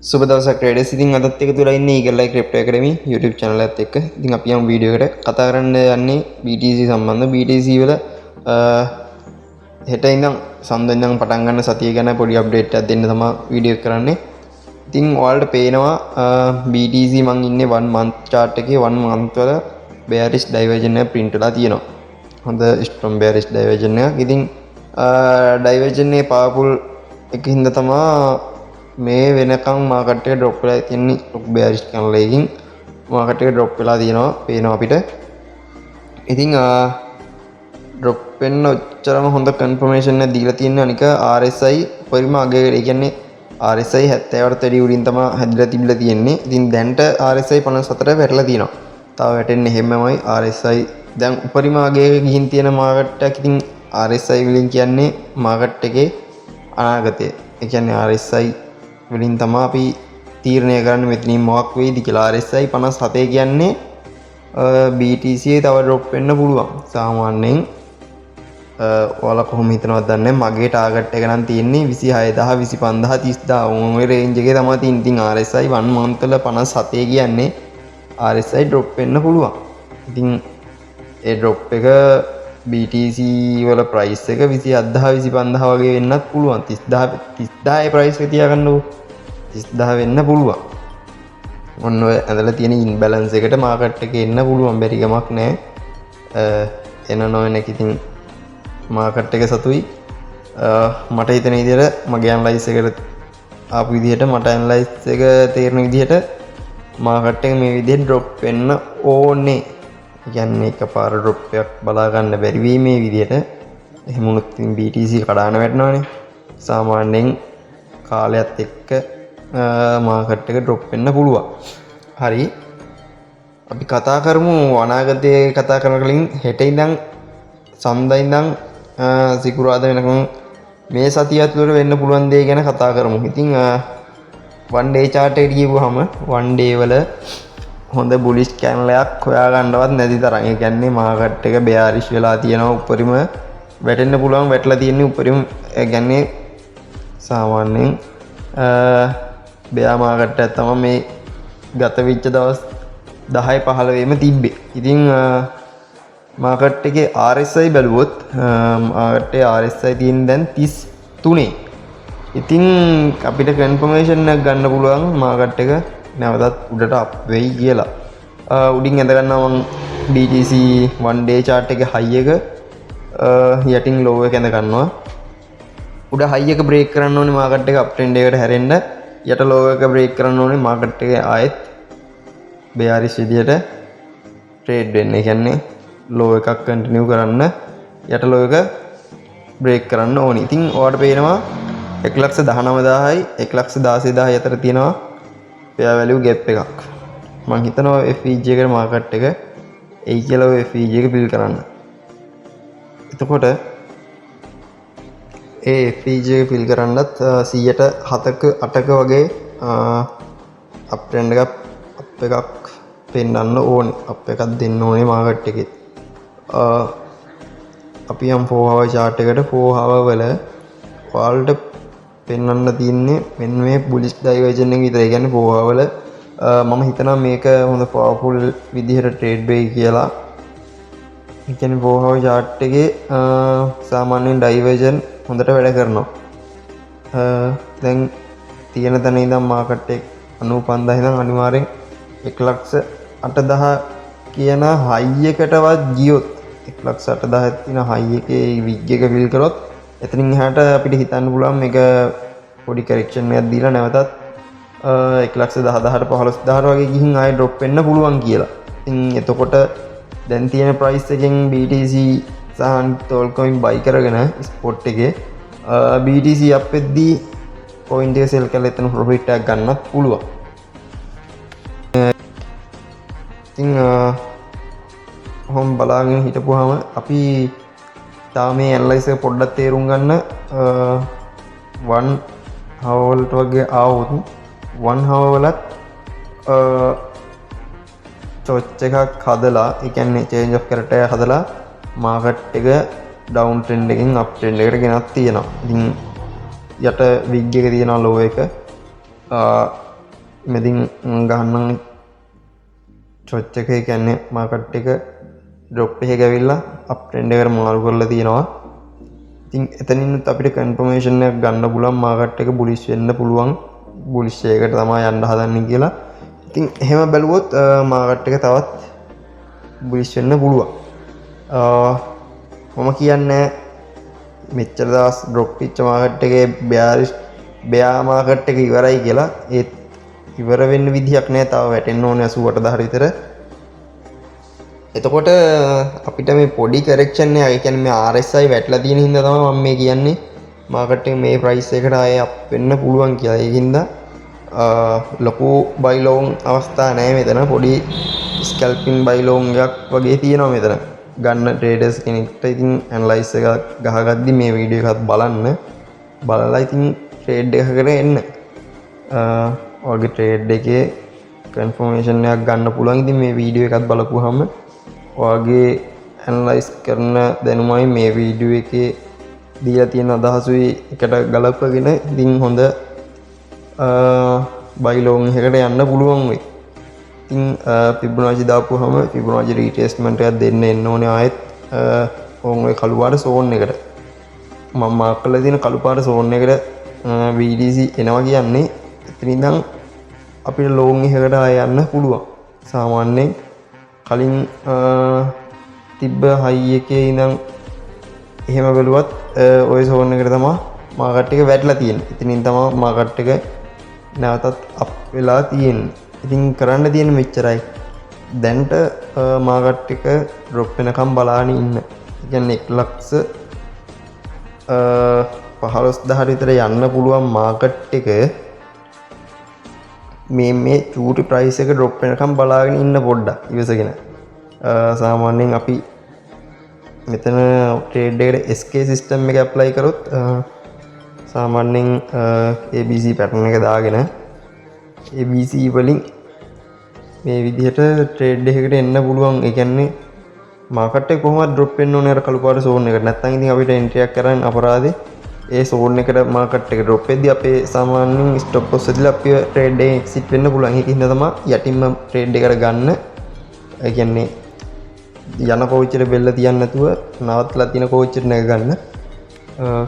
සුබ දවසක් ට්‍රේඩර්ස්. ඉතින් අදත් එකතු වෙලා ඉන්නේ Eagle Crypto Academy YouTube channel එකත් එක්ක. ඉතින් අපි යමු වීඩියෝ එකට. කතා කරන්න යන්නේ BTC සම්බන්ධ. BTC වල හෙට ඉඳන් සඳ ඉඳන් පටන් ගන්න සතිය ගැන පොඩි අප්ඩේට් එකක් දෙන්න තමයි වීඩියෝ එක කරන්නේ. ඉතින් ඔයාලට පේනවා BTC මං ඉන්නේ 1 month chart එකේ 1 month වල bearish divergence එක print වෙලා තියෙනවා. හොඳ strong bearish divergence එකක්. ඉතින් divergence එක powerful එකකින්ද තමයි මේ වෙනකම් මාකට් එක ඩ්‍රොප් වෙලා තියෙන්නේ. bearish channel එකකින් මාකට් එක ඩ්‍රොප් වෙලා තියෙනවා පේනවා අපිට. ඉතින් ඩ්‍රොප් වෙන්න ඔච්චරම හොඳ කන්ෆර්මේෂන් එකක් දීලා තියෙන අනික RSI පරිම අගයකට. ඒ කියන්නේ RSI 70ට වැඩි උඩින් තමයි හැදිලා තිබිලා තියෙන්නේ. ඉතින් දැන්ට RSI 54 වැටලා තියෙනවා. තව වැටෙන්නේ හැමමයි RSI දැන් උපරිම අගයක ගිහින් තියෙන මාකට් එකක්. ඉතින් RSI වලින් කියන්නේ මාකට් එකේ අනාගතය. ඒ කියන්නේ RSI වලින් තමයි අපි තීරණය කරන්නේ මෙතනින් මොකක් වෙයිද කියලා. RSI 57 කියන්නේ BTC තව ඩ්‍රොප් වෙන්න පුළුවන්. සාමාන්‍යයෙන් ඔයාලා කොහොම හිතනවද දන්නේ නැහැ. මගේ ටාගට් එක නම් තියෙන්නේ 26000 25000 30000 ඔය රේන්ජ් එකේ තමයි තියෙන්නේ. ඉතින් RSI 1 month වල 57 කියන්නේ RSI ඩ්‍රොප් වෙන්න පුළුවන්. ඉතින් ඒ ඩ්‍රොප් එක BTC වල ප්‍රයිස් එක 27000 25000 වගේ වෙන්නත් පුළුවන්. 30000 ප්‍රයිස් එක තියාගන්නකො 30000 වෙන්න පුළුවන්. ඔන්න ඔය ඇඳලා තියෙන ඉන්බැලන්ස් එකට මාකට් එකේ එන්න පුළුවන්. බැරි ගමක් නැහැ. එන නොවන එක ඉතින් මාකට් එක සතුයි. මට හිතෙන විදිහට මගේ ඇනලයිස් එකට ආපු විදිහට මට ඇනලයිස් එක තේරෙන විදිහට මාකට් එක මේ විදිහට ඩ්‍රොප් වෙන්න ඕනේ. කියන්නේ එකපාර ඩ්‍රොප් එකක් බලා ගන්න බැරි වෙයි මේ විදිහට. එහෙම වුණොත් ඉතින් BTC කඩාන වැටෙනවානේ. සාමාන්‍යයෙන් කාලයත් එක්ක මාකට් එක ඩ්‍රොප් වෙන්න පුළුවන්. හරි. අපි කතා කරමු අනාගතයේ කතා කරන කලින් හෙට ඉඳන් සඳ ඉඳන් සිකුරාදා වෙනකම් මේ සතිය ඇතුළත වෙන්න පුළුවන් දේ ගැන කතා කරමු. ඉතින් one day chart එකට ගිහුවහම one day වල හොඳ බුලිෂ් කැන්ඩල් එකක් හොයාගන්නවත් නැති තරම්. ඒ කියන්නේ මාකට් එක bearish වෙලා තියෙනවා. උඩරිම වැටෙන්න පුළුවන්. වැටලා තියෙන්නේ උඩරිම. ඒ කියන්නේ සාමාන්‍යයෙන් bear මාකට් එක තමයි මේ ගත වෙච්ච දවස් 10 15 තිබ්බේ. ඉතින් මාකට් එකේ RSI බැලුවොත් මාකට් එකේ RSI තියෙන දැන් 33. ඉතින් අපිට කන්ෆර්මේෂන් එකක් ගන්න පුළුවන් මාකට් එක නැවතත් උඩට අප් වෙයි කියලා. උඩින් ඇඳ ගන්නවා මම BTC one day chart එකේ high එක යටින් low එක ඇඳ ගන්නවා. උඩ high එක break කරන්න ඕනේ මාකට් එක up trend එකට හැරෙන්න. යට low එක break කරන්න ඕනේ මාකට් එක ආයෙත් bearish විදියට trade වෙන්න. ඒ කියන්නේ low එකක් continue කරන්න යට low එක break කරන්න ඕනේ. ඉතින් ඔයාලට පේනවා 119000යි 116000 අතර තියෙනවා fair value gap එකක්. මම හිතනවා FEG එකට මාකට් එක එයි කියලා ඔය FEG එක බිල් කරන්න. එතකොට ඒ FEG එක බිල් කරන්නත් 107ක 8ක වගේ අප් ට්‍රෙන්ඩ් එකක් පෙන්වන්න ඕනේ. අප් එකක් දෙන්න ඕනේ මාකට් එකේ. අපි යම් 4 hour chart එකට 4 hour වල ඔයාලට පෙන්වන්න තියෙන්නේ මෙන්න මේ බුලිෂ් ඩයිවර්ජන් එක විතරයි. කියන්නේ 4 hour වල මම හිතනවා මේක හොඳ පවර්ෆුල් විදිහට ට්‍රේඩ් වෙයි කියලා. ඒ කියන්නේ 4 hour chart එකේ සාමාන්‍යයෙන් ඩයිවර්ජන් හොඳට වැඩ කරනවා. දැන් තියෙන තැන ඉඳන් මාකට් එක 95000 ඉඳන් අනිවාර්යෙන් 1,80,000 කියන හයි එකටවත් ගියොත් 1,80,000 තියෙන හයි එකේ විග් එක ෆිල් කරොත් එතනින් එහාට අපිට හිතන්න පුළුවන් මේක පොඩි කරෙක්ෂන් එකක් දීලා නැවතත් 1,10,000ට 15,000ට වගේ ගිහින් ආයෙ ඩ්‍රොප් වෙන්න පුළුවන් කියලා. ඉතින් එතකොට දැන් තියෙන ප්‍රයිස් එකෙන් BTC සහ Tolcoin buy කරගෙන ස්පොට් එකේ BTC අප් වෙද්දී පොයින්ට් එක සෙල් කරලා එතන ප්‍රොෆිට් එකක් ගන්නත් පුළුවන්. ඉතින් හොම් බලාගෙන හිටපුවාම අපි තාම මේ ඇනලයිස් එක පොඩ්ඩක් තේරුම් ගන්න one hour වලට වගේ ආවොත් one hour වලත් චොච් එකක් හදලා ඒ කියන්නේ change of character එක හදලා මාකට් එක down trend එකෙන් up trend එකට ගෙනත් තියෙනවා. ඉතින් යට wig එක තියෙනවා low එක මෙතින් ගහන්නම් චොච් එක කියන්නේ මාකට් එක ඩ්‍රොප් එක ඇවිල්ලා අප් ට්‍රෙන්ඩ් එකට මාරු කරලා තියෙනවා. ඉතින් එතනින්ත් අපිට කන්ෆර්මේෂන් එකක් ගන්න පුළුවන් මාකට් එක බුලිෂ් වෙන්න පුළුවන්. බුලිෂ් එකකට තමයි යන්න හදන්නේ කියලා. ඉතින් එහෙම බැලුවොත් මාකට් එක තවත් බුලිෂ් වෙන්න පුළුවන්. මම කියන්නේ මෙච්චර දවස් ඩ්‍රොප් වෙච්ච මාකට් එකේ බෙයා මාකට් එක ඉවරයි කියලා. ඒත් ඉවර වෙන්න විදිහක් නැහැ. තව වැටෙන්න ඕනේ 88,000 විතර. එතකොට අපිට මේ පොඩි කරෙක්ෂන් එක, ඒ කියන්නේ මේ RSI වැටලා තියෙන හින්දා තමයි මම මේ කියන්නේ මාකට් එක මේ ප්‍රයිස් එකට ආයේ අප් වෙන්න පුළුවන් කියලා. ඒකින්ද ලොකු බයි ලෝන් අවස්ථා නැහැ මෙතන. පොඩි ස්කැල්පින් බයි ලෝන් එකක් වගේ තියෙනවා මෙතන. ගන්න ට්‍රේඩර්ස් කෙනෙක්ට ඉතින් ඇනලයිස් එකක් ගහගද්දි මේ වීඩියෝ එකත් බලන්න. බලලා ඉතින් ට්‍රේඩ් එකකට එන්න. ඔයගේ ට්‍රේඩ් එකේ කන්ෆර්මේෂන් එකක් ගන්න පුළුවන්. ඉතින් මේ වීඩියෝ එකත් බලපුවාම ඔයගේ ඇනලයිස් කරන දැනුමයි මේ වීඩියෝ එකේ දීලා තියෙන අදහසුයි එකට ගලපගෙන ඉතින් හොඳ බයි ලෝන් එකකට යන්න පුළුවන් වෙයි. ඉතින් ෆිබොනාචි දාපුවාම ෆිබොනාචි රීටෙස්ට්මන්ට් එකක් දෙන්න එන්න ඕනේ ආයෙත් ඕන් ඔය කළු පාට සෝන් එකට. මම මාක් කරලා තියෙන කළු පාට සෝන් එකට VDC එනවා කියන්නේ එතන ඉඳන් අපිට ලෝන් එකකට ආයෙ යන්න පුළුවන්. සාමාන්‍යයෙන් කලින් තිබ්බ හයි එකේ ඉඳන් එහෙම බැලුවත් ওই සෝන් එකට තමයි මාකට් එක වැටලා තියෙන්නේ. ඉතින් තමයි මාකට් එක නැවතත් අප් වෙලා තියෙන්නේ. ඉතින් කරන්න තියෙන මෙච්චරයි. දැන්ට මාකට් එක ඩ්‍රොප් වෙනකම් බලාගෙන ඉන්න. ඒ කියන්නේ 1,15,000 විතර යන්න පුළුවන් මාකට් එක මේ චූටි ප්‍රයිස් එක ඩ්‍රොප් වෙනකම් බලාගෙන ඉන්න පොඩ්ඩක් ඉවසගෙන. සාමාන්‍යයෙන් අපි මෙතන ට්‍රේඩ් එකට SK සිස්ටම් එක ඇප්ලයි කරොත් සාමාන්‍යයෙන් ABC පැටර්න් එක දාගෙන ABC වලින් මේ විදිහට ට්‍රේඩ් එකකට එන්න පුළුවන්. ඒ කියන්නේ මාකට් එක කොහොමද ඩ්‍රොප් වෙන්න ඕනේ අර කළු පාට සෝන් එකට. නැත්නම් ඉතින් අපිට එන්ට්‍රි එකක් කරන්න අපරාධේ. ඒ සෝන් එකට මාකට් එක ඩ්‍රොප් වෙද්දී අපේ සාමාන්‍යයෙන් ස්ටොප් ලොස් එකදලා අපි ට්‍රේඩ් එකෙන් එක්සිට් වෙන්න පුළුවන්. ඒක හින්දා තමයි යටින්ම ට්‍රේඩ් එකට ගන්න. ඒ කියන්නේ යන කෝච්චියට බෙල්ල තියන්න නැතුව නවත්තලා තියෙන කෝච්චියට නැග ගන්න.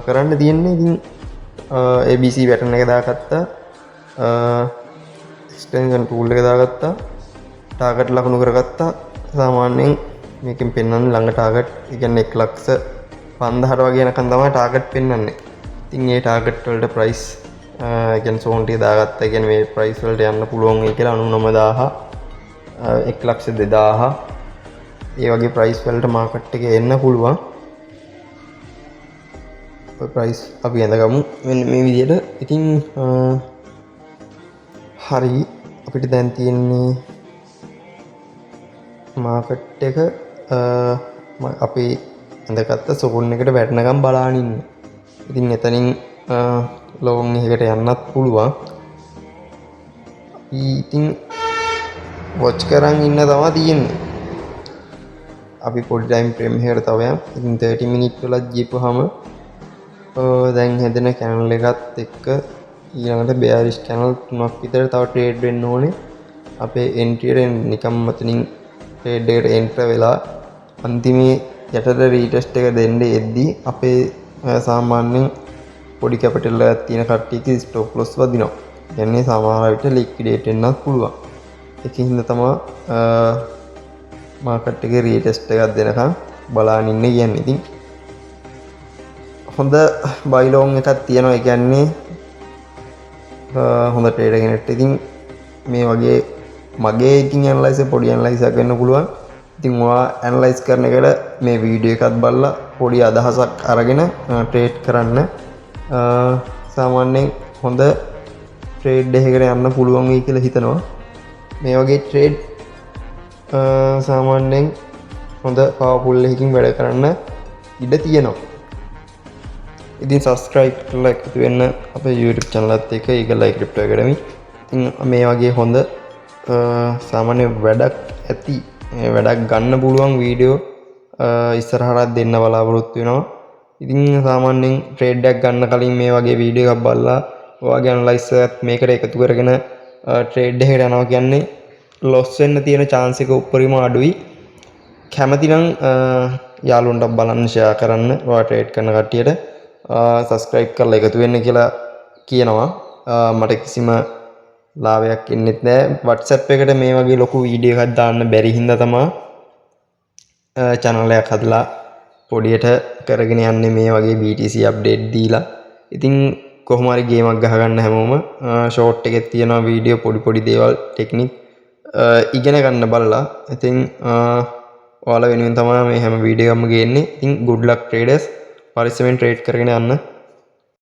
කරන්න තියෙන්නේ ඉතින් ABC පැටර්න් එක දාගත්තා. එක්ස්ටෙන්ෂන් ටූල් එක දාගත්තා. ටාගට් ලකුණු කරගත්තා. සාමාන්‍යයෙන් මේකෙන් පෙන්වන්නේ ළඟ ටාගට්. ඒ කියන්නේ 1,50,000 වගේ යනකම් තමයි ටාගට් පෙන්වන්නේ. ඉතින් මේ ටාගට් වලට ප්‍රයිස් ඒ කියන්නේ සෝන් ටික දාගත්තා. ඒ කියන්නේ මේ ප්‍රයිස් වලට යන්න පුළුවන් වෙයි කියලා 99,000 1,02,000 ඒ වගේ ප්‍රයිස් වලට මාකට් එකේ එන්න පුළුවන්. ඔය ප්‍රයිස් අපි ඇඳගමු මෙන්න මේ විදිහට. ඉතින් හරි අපිට දැන් තියෙන්නේ මාකට් එක අපි ඇඳගත්ත සෝන් එකට වැටෙනකම් බලාගෙන ඉන්න. ඉතින් එතනින් ලෝන් එකකට යන්නත් පුළුවන්. ඉතින් වොච් කරන් ඉන්න තමයි තියෙන්නේ. අපි පොඩි ටයිම් ෆ්‍රේම් එකකට තව යම්. ඉතින් 30 මිනිත් වල ගිහපුවාම දැන් හැදෙන කැනල් එකත් එක්ක ඊළඟට බෙයාරිෂ් කැනල් 3ක් විතර තව ට්‍රේඩ් වෙන්න ඕනේ. අපේ එන්ට්‍රි එක නිකම් මතනින් ට්‍රේඩ් එකට එන්ටර් වෙලා අන්තිමේ යටට රීටෙස්ට් එක දෙන්න එද්දී අපේ සාමාන්‍යයෙන් පොඩි කැපිටල් එකක් තියෙන කට්ටියගේ ස්ටොප් ලොස් වදිනවා. කියන්නේ සමහර විට ලික්විඩේට් වෙන්නත් පුළුවන්. ඒකින්ද තමයි මාකට් එකේ රීටෙස්ට් එකක් දෙනකම් බලාගෙන ඉන්න කියන්නේ. ඉතින් හොඳ බයි ලෝන් එකක් තියෙනවා. ඒ කියන්නේ හොඳ ට්‍රේඩර් කෙනෙක්ට ඉතින් මේ වගේ මගේ ඉතින් ඇනලයිස් එක පොඩි ඇනලයිස් එකක් වෙන්න පුළුවන්. ඉතින් ඔයා ඇනලයිස් කරන එකට මේ වීඩියෝ එකත් බලලා පොඩි අදහසක් අරගෙන ට්‍රේඩ් කරන්න. සාමාන්‍යයෙන් හොඳ ට්‍රේඩ් එකකට යන්න පුළුවන් වෙයි කියලා හිතනවා. මේ වගේ ට්‍රේඩ් සාමාන්‍යයෙන් හොඳ පවර්ෆුල් එකකින් වැඩ කරන්න ඉඩ තියෙනවා. ඉතින් සබස්ක්‍රයිබ් කරලා එකතු වෙන්න අපේ YouTube channel එකත් එක්ක ඒගොල්ලයි ක්‍රිප්ටෝ ඇකඩමි. ඉතින් මේ වගේ හොඳ සාමාන්‍ය වැඩක් ඇති වැඩක් ගන්න පුළුවන් වීඩියෝ ඉස්සරහට දෙන්න බලාපොරොත්තු වෙනවා. ඉතින් සාමාන්‍යයෙන් ට්‍රේඩ් එකක් ගන්න කලින් මේ වගේ වීඩියෝ එකක් බලලා ඔයාගේ ඇනලයිස් එකත් මේකට එකතු කරගෙන ට්‍රේඩ් එකට යනවා කියන්නේ ලොස් වෙන්න තියෙන chance එක උඩරිම අඩුයි. කැමති නම් යාළුවන්ට බලන්න ෂෙයා කරන්න ඔයා ට්‍රේඩ් කරන කට්ටියට subscribe කරලා එකතු වෙන්න කියලා කියනවා. මට කිසිම ලාභයක් එන්නෙත් නැහැ. WhatsApp එකට මේ වගේ ලොකු වීඩියෝ එකක් දාන්න බැරි හින්දා තමයි channel එකක් හදලා පොඩියට කරගෙන යන්නේ මේ වගේ BTC update දීලා. ඉතින් කොහොම හරි ගේමක් ගහගන්න හැමෝම ෂෝට් එකේ තියෙනවා වීඩියෝ පොඩි දේවල් ටෙක්නික් ඉගෙන ගන්න බලලා. ඉතින් ඔයාලා වෙනුවෙන් තමයි මේ හැම වීඩියෝ එකක්ම ගේන්නේ. ඉතින් good luck traders පරිස්සමෙන් ට්‍රේඩ් කරගෙන යන්න.